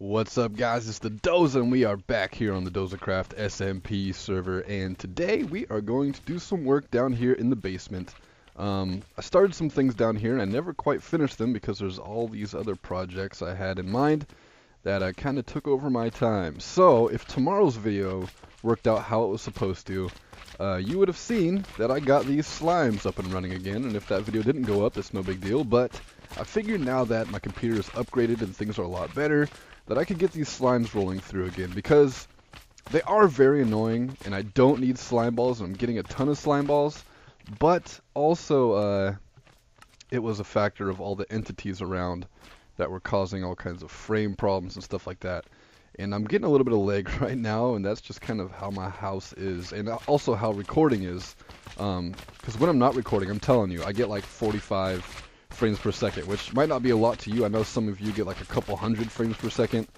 What's up, guys? It's the Doza, and we are back here on the Dozacraft SMP server, and today we are going to do some work down here in the basement. I started some things down here, and I never quite finished them because there's all these other projects I had in mind that kind of took over my time. So, if tomorrow's video worked out how it was supposed to, you would have seen that I got these slimes up and running again, and if that video didn't go up, it's no big deal, but I figured now that my computer is upgraded and things are a lot better, that I could get these slimes rolling through again, because they are very annoying, and I don't need slime balls, and I'm getting a ton of slime balls, but also it was a factor of all the entities around that were causing all kinds of frame problems and stuff like that. And I'm getting a little bit of lag right now, and that's just kind of how my house is, and also how recording is, because when I'm not recording, I'm telling you, I get like 45 frames per second, which might not be a lot to you. I know some of you get like a couple hundred frames per second,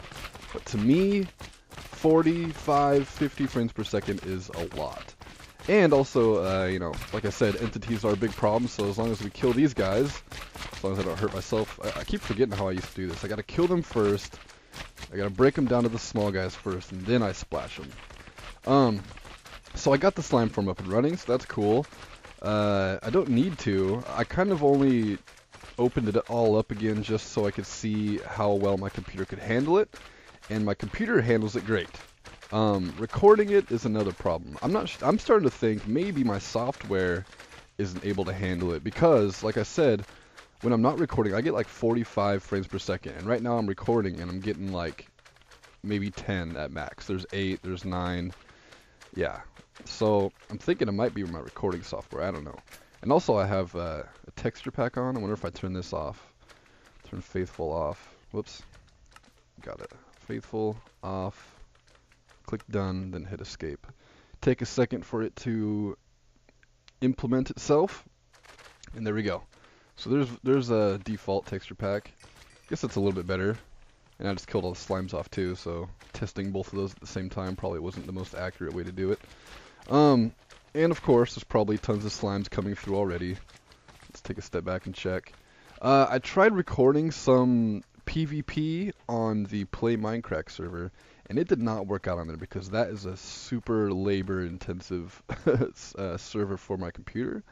but to me, 45, 50 frames per second is a lot. And also, you know, like I said, entities are a big problem, so as long as we kill these guys, as long as I don't hurt myself, I keep forgetting how I used to do this. I gotta kill them first, I gotta break them down to the small guys first, and then I splash them. So I got the slime form up and running, so that's cool. I don't need to. I kind of only opened it all up again just so I could see how well my computer could handle it, and my computer handles it great. Recording it is another problem. I'm starting to think maybe my software isn't able to handle it, because like I said, when I'm not recording, I get like 45 frames per second, and right now I'm recording and I'm getting like maybe 10 at max. There's 8, there's 9, yeah. So I'm thinking it might be my recording software, I don't know. And also I have a texture pack on. I wonder if I turn this off. Turn faithful off. Whoops. Got it. Faithful off. Click done, then hit escape. Take a second for it to implement itself. And there we go. So there's a default texture pack. Guess it's a little bit better. And I just killed all the slimes off too, so testing both of those at the same time probably wasn't the most accurate way to do it. And of course, there's probably tons of slimes coming through already. Let's take a step back and check. I tried recording some PvP on the Play Minecraft server, and it did not work out on there because that is a super labor-intensive server for my computer.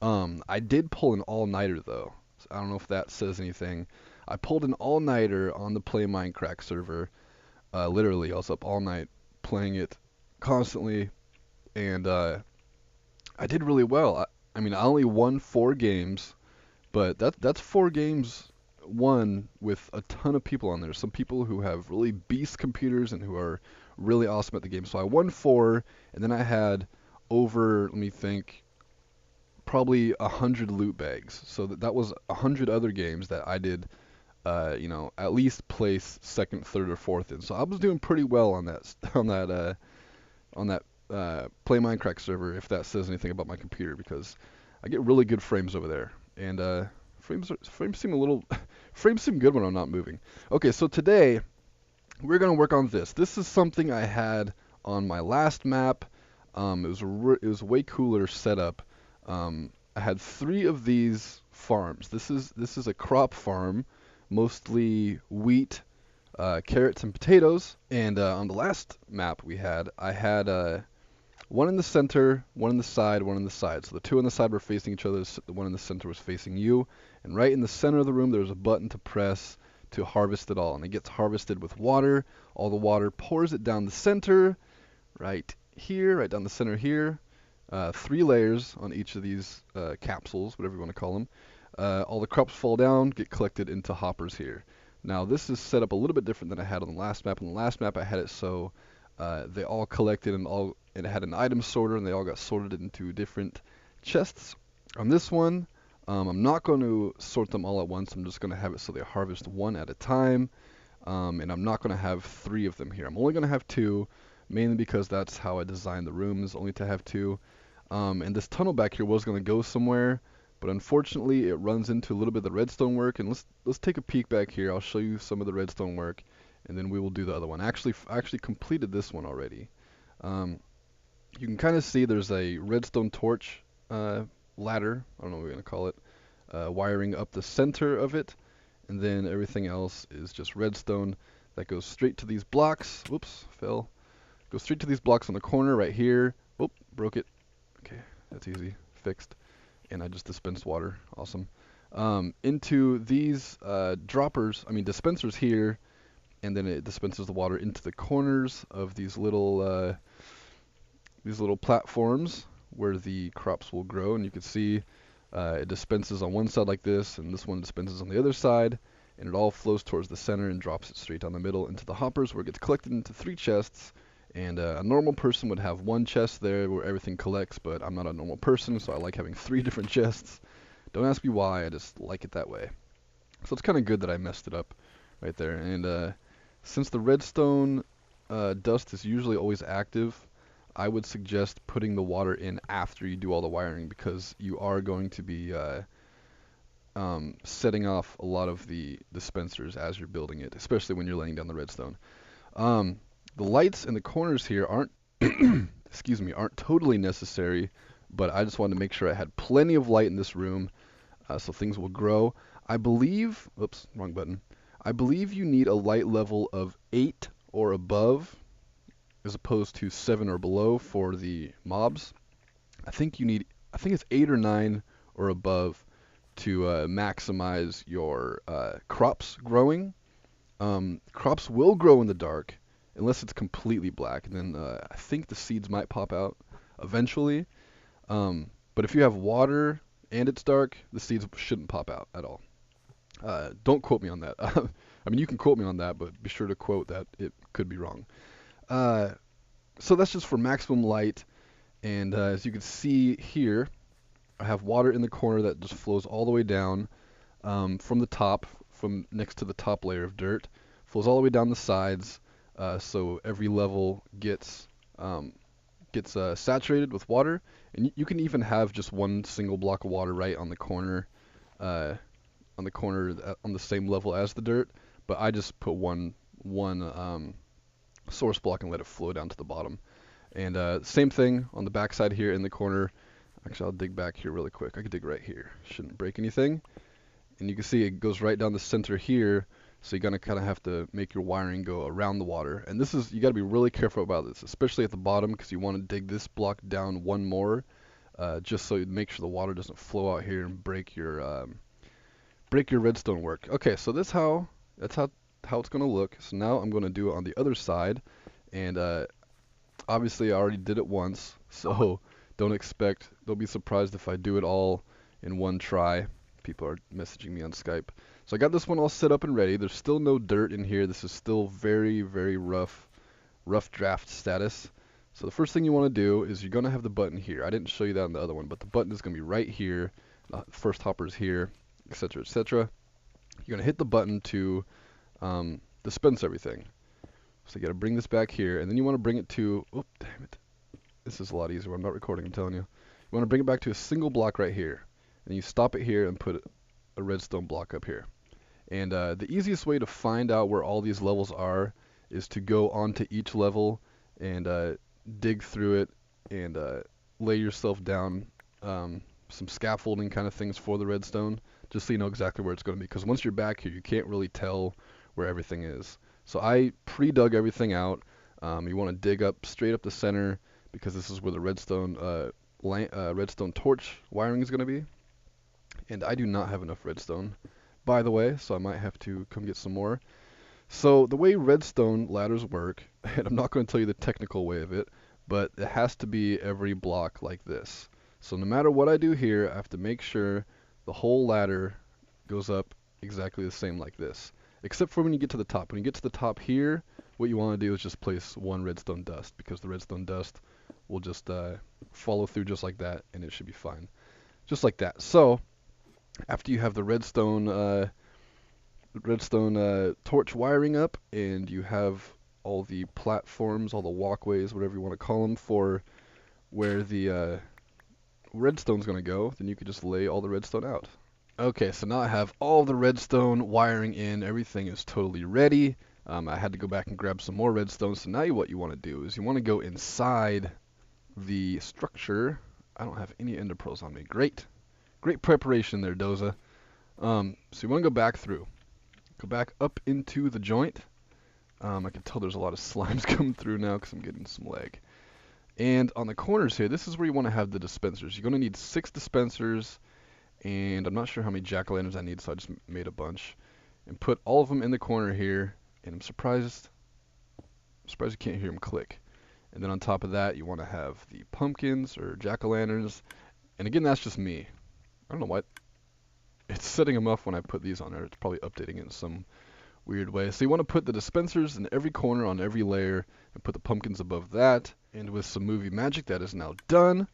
I did pull an all-nighter though. So I don't know if that says anything. I pulled an all-nighter on the Play Minecraft server. Literally, I was up all night playing it constantly, and I did really well. I mean, I only won 4 games, but that's 4 games won with a ton of people on there. Some people who have really beast computers and who are really awesome at the game. So I won 4, and then I had over, let me think, probably 100 loot bags. So that was 100 other games that I did, you know, at least place 2nd, 3rd, or 4th in. So I was doing pretty well on that Play Minecraft server, if that says anything about my computer, because I get really good frames over there, and frames seem good when I'm not moving. Okay, so today we're gonna work on this. This is something I had on my last map. It was a way cooler setup. I had 3 of these farms. This is a crop farm, mostly wheat, carrots and potatoes, and on the last map I had one in the center, one in the side, one in the side. So the 2 on the side were facing each other, the one in the center was facing you, and right in the center of the room there was a button to press to harvest it all, and it gets harvested with water. All the water pours it down the center, right here, right down the center here. 3 layers on each of these capsules, whatever you want to call them. All the crops fall down, get collected into hoppers here. Now this is set up a little bit different than I had on the last map. On the last map I had it so they all collected and it had an item sorter, and they all got sorted into different chests. On this one, I'm not going to sort them all at once. I'm just going to have it so they harvest 1 at a time, and I'm not going to have 3 of them here. I'm only going to have 2, mainly because that's how I designed the rooms, only to have 2. And this tunnel back here was going to go somewhere, but unfortunately it runs into a little bit of the redstone work, and let's take a peek back here. I'll show you some of the redstone work, and then we will do the other one. I actually completed this one already. You can kind of see there's a redstone torch ladder, I don't know what we're going to call it, wiring up the center of it, and then everything else is just redstone. that goes straight to these blocks. Whoops, fell. Goes straight to these blocks on the corner right here. Whoop, broke it. Okay, that's easy, fixed. And I just dispensed water, awesome. Into these dispensers here, and then it dispenses the water into the corners of these little platforms where the crops will grow. And you can see it dispenses on one side like this, and this one dispenses on the other side, and it all flows towards the center and drops it straight down the middle into the hoppers, where it gets collected into 3 chests. And a normal person would have 1 chest there where everything collects, but I'm not a normal person, so I like having 3 different chests. Don't ask me why, I just like it that way. So it's kind of good that I messed it up right there. And since the redstone dust is usually always active, I would suggest putting the water in after you do all the wiring, because you are going to be setting off a lot of the dispensers as you're building it, especially when you're laying down the redstone. The lights in the corners here aren't excuse me, aren't totally necessary, but I just wanted to make sure I had plenty of light in this room so things will grow. I believe, oops, wrong button. I believe you need a light level of 8 or above as opposed to 7 or below for the mobs. I think it's 8 or 9 or above to maximize your crops growing. Crops will grow in the dark unless it's completely black, and then I think the seeds might pop out eventually. But if you have water and it's dark, the seeds shouldn't pop out at all. Don't quote me on that. I mean, you can quote me on that, but be sure to quote that it could be wrong. So that's just for maximum light, and as you can see here, I have water in the corner that just flows all the way down from the top, from next to the top layer of dirt, flows all the way down the sides, so every level gets saturated with water. And you can even have just one single block of water right on the corner, on the same level as the dirt. But I just put one source block and let it flow down to the bottom. And same thing on the back side here in the corner. Actually, I'll dig back here really quick. I could dig right here. Shouldn't break anything. And you can see it goes right down the center here. So you're going to kind of have to make your wiring go around the water. And you got to be really careful about this, especially at the bottom, because you want to dig this block down one more, just so you make sure the water doesn't flow out here and break your redstone work. Okay, so that's how it's going to look. So now I'm going to do it on the other side. And obviously I already did it once, so don't be surprised if I do it all in one try. People are messaging me on Skype. So I got this one all set up and ready. There's still no dirt in here. This is still very, very rough draft status. So the first thing you want to do is you're going to have the button here. I didn't show you that on the other one, but the button is going to be right here. The first hopper is here, etc., etc. You're going to hit the button to dispense everything. So you got to bring this back here, and then you want to bring it to, oh, damn it. This is a lot easier when I'm not recording, I'm telling you. You want to bring it back to a single block right here. And you stop it here and put a redstone block up here. And the easiest way to find out where all these levels are is to go onto each level and dig through it and lay yourself down some scaffolding kind of things for the redstone, just so you know exactly where it's going to be. Because once you're back here, you can't really tell where everything is. So I pre-dug everything out. You want to dig up straight up the center, because this is where the redstone torch wiring is going to be. And I do not have enough redstone, by the way, so I might have to come get some more. So the way redstone ladders work, and I'm not going to tell you the technical way of it, but it has to be every block like this. So no matter what I do here, I have to make sure the whole ladder goes up exactly the same like this. Except for when you get to the top. When you get to the top here, what you want to do is just place one redstone dust, because the redstone dust will just follow through just like that, and it should be fine. Just like that. So after you have the redstone torch wiring up, and you have all the platforms, all the walkways, whatever you want to call them, for where the redstone's going to go, then you could just lay all the redstone out. Okay, so now I have all the redstone wiring in. Everything is totally ready. I had to go back and grab some more redstone. So now what you want to do is you want to go inside the structure. I don't have any ender pearls on me. Great preparation there, Doza. So you want to go back through. Go back up into the joint. I can tell there's a lot of slimes coming through now because I'm getting some lag. And on the corners here, this is where you want to have the dispensers. You're going to need 6 dispensers, and I'm not sure how many jack-o'-lanterns I need, so I just made a bunch. And put all of them in the corner here, and I'm surprised you can't hear them click. And then on top of that, you want to have the pumpkins or jack-o'-lanterns. And again, that's just me. I don't know why it's setting them off when I put these on there. It's probably updating it in some weird way. So you want to put the dispensers in every corner on every layer and put the pumpkins above that. And with some movie magic, that is now done.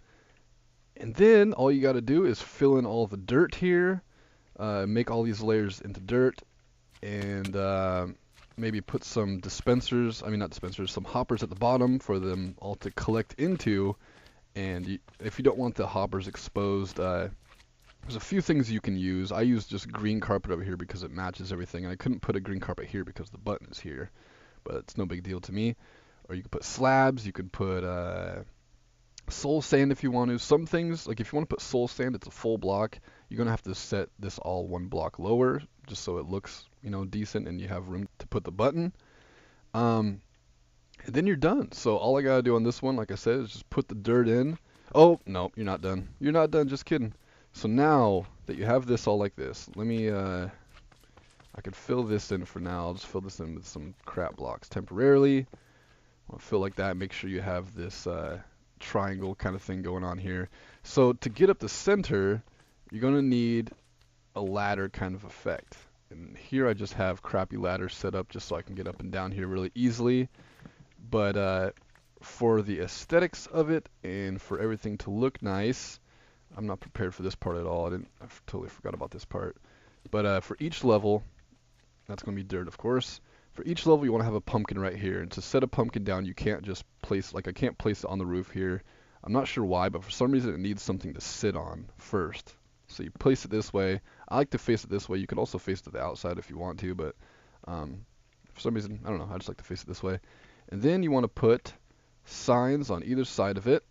And then all you got to do is fill in all the dirt here, make all these layers into dirt, and maybe put some some hoppers at the bottom for them all to collect into. And if you don't want the hoppers exposed, there's a few things you can use. I use just green carpet over here because it matches everything, and I couldn't put a green carpet here because the button is here, but it's no big deal to me. Or you could put slabs, you could put soul sand if you want to. Some things, like if you want to put soul sand, it's a full block. You're going to have to set this all 1 block lower just so it looks, decent and you have room to put the button. And then you're done. So all I got to do on this one, like I said, is just put the dirt in. Oh, no, you're not done. You're not done, just kidding. So now that you have this all like this, let me, I could fill this in for now. I'll just fill this in with some crap blocks temporarily. I'll fill like that. Make sure you have this triangle kind of thing going on here. So to get up the center, you're going to need a ladder kind of effect. And here I just have crappy ladders set up just so I can get up and down here really easily. But for the aesthetics of it and for everything to look nice, I'm not prepared for this part at all. I totally forgot about this part. But for each level, that's going to be dirt, of course. For each level, you want to have a pumpkin right here. And to set a pumpkin down, you can't just place, like I can't place it on the roof here. I'm not sure why, but for some reason it needs something to sit on first. So you place it this way. I like to face it this way. You can also face it to the outside if you want to, but for some reason, I don't know, I just like to face it this way. And then you want to put signs on either side of it,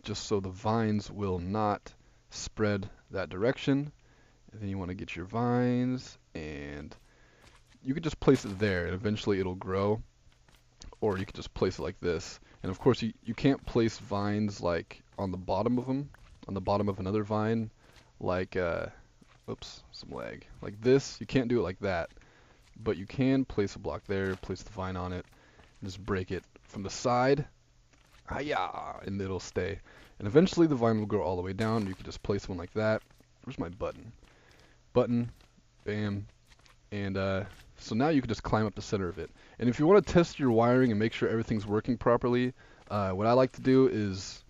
just so the vines will not spread that direction. And then you want to get your vines, and you could just place it there, and eventually it'll grow. Or you could just place it like this. And of course, you can't place vines like on the bottom of them, on the bottom of another vine, like, oops, some lag. Like this, you can't do it like that. But you can place a block there, place the vine on it, and just break it from the side. Hi-ya! And it'll stay. And eventually the vine will grow all the way down. You can just place one like that. Where's my button? Button, bam, and so now you can just climb up the center of it. And if you want to test your wiring and make sure everything's working properly, what I like to do is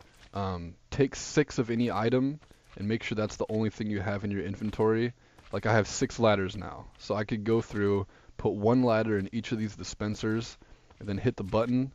take 6 of any item and make sure that's the only thing you have in your inventory. Like I have 6 ladders now, so I could go through, put 1 ladder in each of these dispensers, and then hit the button,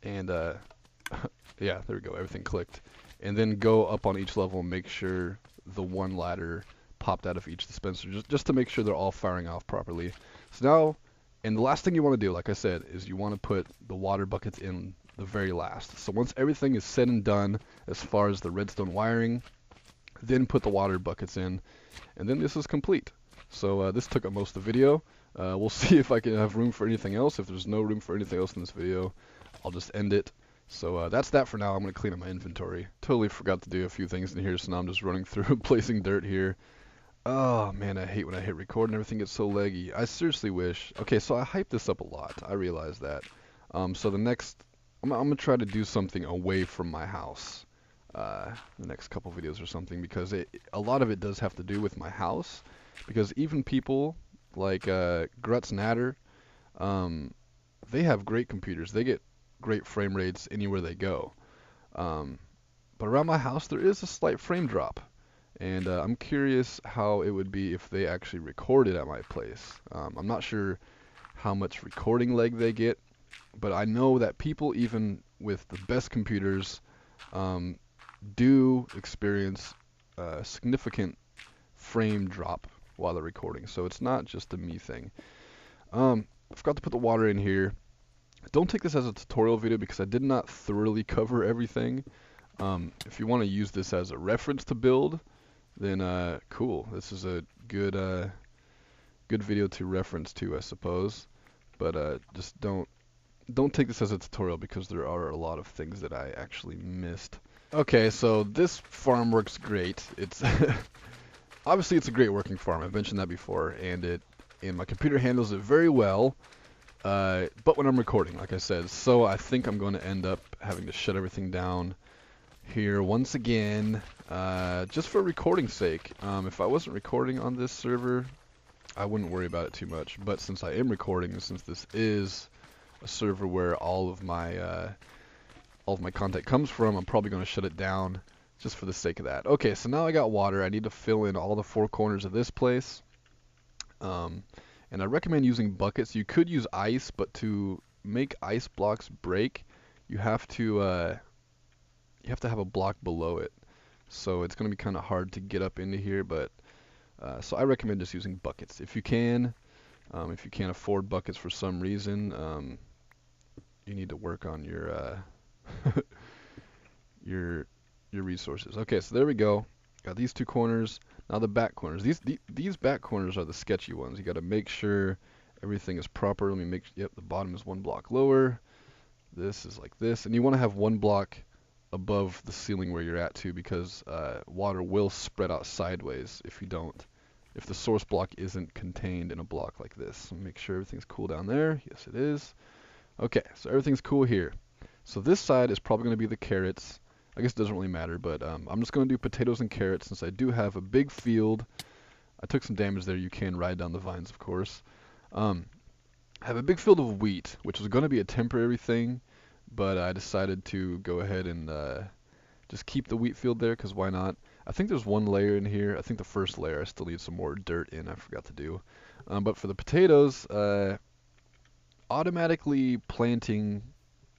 and yeah, there we go, everything clicked. And then go up on each level and make sure the 1 ladder popped out of each dispenser, just to make sure they're all firing off properly. So now, and the last thing you want to do, like I said, is you want to put the water buckets in the very last. So once everything is said and done as far as the redstone wiring, then put the water buckets in, and then this is complete. So this took up most of the video. We'll see if I can have room for anything else. If there's no room for anything else in this video, I'll just end it. So that's that for now. I'm going to clean up my inventory. Totally forgot to do a few things in here, so now I'm just running through placing dirt here. Oh man, I hate when I hit record and everything gets so laggy. I seriously wish. Okay, so I hyped this up a lot. I realize that. So the next, I'm gonna try to do something away from my house. The next couple videos or something, because a lot of it does have to do with my house. Because even people like Gruts Natter, they have great computers. They get great frame rates anywhere they go. But around my house there is a slight frame drop. And I'm curious how it would be if they actually recorded at my place. I'm not sure how much recording lag they get, but I know that people, even with the best computers, do experience a significant frame drop while they're recording. So it's not just a me thing. I forgot to put the water in here. Don't take this as a tutorial video because I did not thoroughly cover everything. If you want to use this as a reference to build, then cool. This is a good good video to reference to, I suppose. But just don't take this as a tutorial because there are a lot of things that I actually missed. Okay, so this farm works great. It's obviously it's a great working farm. I've mentioned that before, and my computer handles it very well. But when I'm recording, like I said, so I think I'm going to end up having to shut everything down here once again, just for recording's sake. If I wasn't recording on this server, I wouldn't worry about it too much. But since I am recording, and since this is a server where all of my content comes from, I'm probably going to shut it down just for the sake of that. Okay, so now I got water. I need to fill in all the four corners of this place. And I recommend using buckets. You could use ice, but to make ice blocks break, you have to have a block below it. So it's going to be kind of hard to get up into here, but so I recommend just using buckets if you can. If you can't afford buckets for some reason, you need to work on your your resources. Okay, so there we go. Got these two corners. Now the back corners. These back corners are the sketchy ones. You got to make sure everything is proper. Let me make. Yep, the bottom is one block lower. This is like this, and you want to have one block above the ceiling where you're at too, because water will spread out sideways if you don't. If the source block isn't contained in a block like this. So make sure everything's cool down there. Yes, it is. Okay, so everything's cool here. So this side is probably going to be the carrots. I guess it doesn't really matter, but I'm just going to do potatoes and carrots since I do have a big field. I took some damage there. You can ride down the vines, of course. I have a big field of wheat, which was going to be a temporary thing, but I decided to go ahead and just keep the wheat field there, because why not? I think there's one layer in here. I think the first layer I still need some more dirt in. I forgot to do. But for the potatoes, automatically planting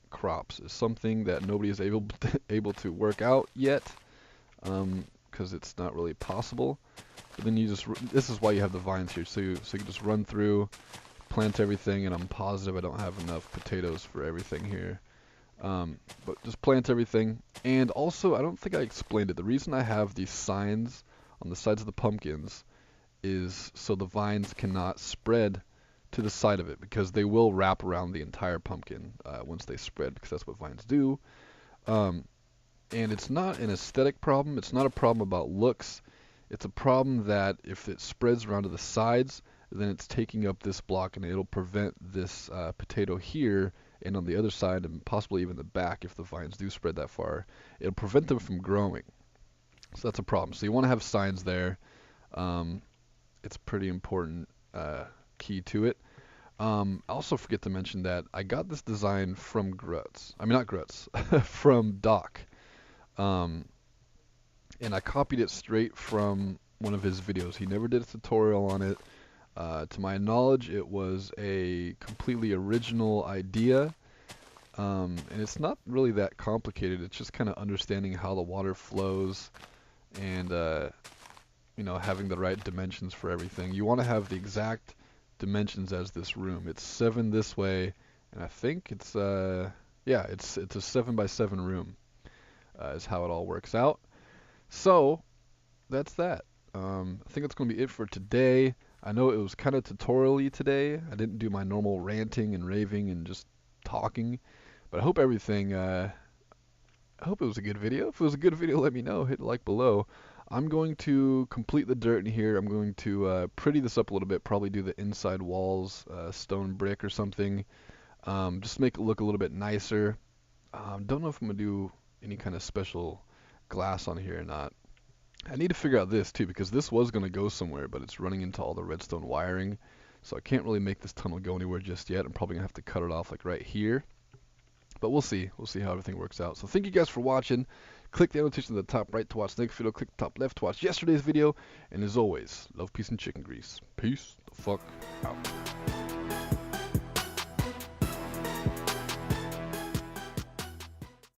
crops is something that nobody is able to work out yet, because it's not really possible. But then you just this is why you have the vines here, so you can just run through, plant everything, and I'm positive I don't have enough potatoes for everything here. But just plant everything. And also, I don't think I explained it. The reason I have these signs on the sides of the pumpkins is so the vines cannot spread to the side of it, because they will wrap around the entire pumpkin once they spread, because that's what vines do. And it's not an aesthetic problem. It's not a problem about looks. It's a problem that if it spreads around to the sides, then it's taking up this block, and it'll prevent this potato here and on the other side, and possibly even the back if the vines do spread that far. It'll prevent them from growing. So that's a problem. So you want to have signs there. It's pretty important key to it. I also forget to mention that I got this design from Grutz. I mean, not Grutz, from Doc. And I copied it straight from one of his videos. He never did a tutorial on it. To my knowledge, it was a completely original idea. And it's not really that complicated. It's just kind of understanding how the water flows and, you know, having the right dimensions for everything. You want to have the exact dimensions as this room. It's 7 this way, and I think it's yeah, it's a 7x7 room is how it all works out. So that's that. I think that's going to be it for today. I know it was kind of tutorial-y today. I didn't do my normal ranting and raving and just talking, but I hope everything I hope it was a good video. If it was a good video, let me know. Hit like below. I'm going to complete the dirt in here. I'm going to pretty this up a little bit, probably do the inside walls, stone brick or something. Just make it look a little bit nicer. Don't know if I'm going to do any kind of special glass on here or not. I need to figure out this too, because this was going to go somewhere, but it's running into all the redstone wiring. So I can't really make this tunnel go anywhere just yet. I'm probably going to have to cut it off like right here. But we'll see. We'll see how everything works out. So thank you guys for watching. Click the annotation at the top right to watch the next video. Click the top left to watch yesterday's video. And as always, love, peace, and chicken grease. Peace the fuck out.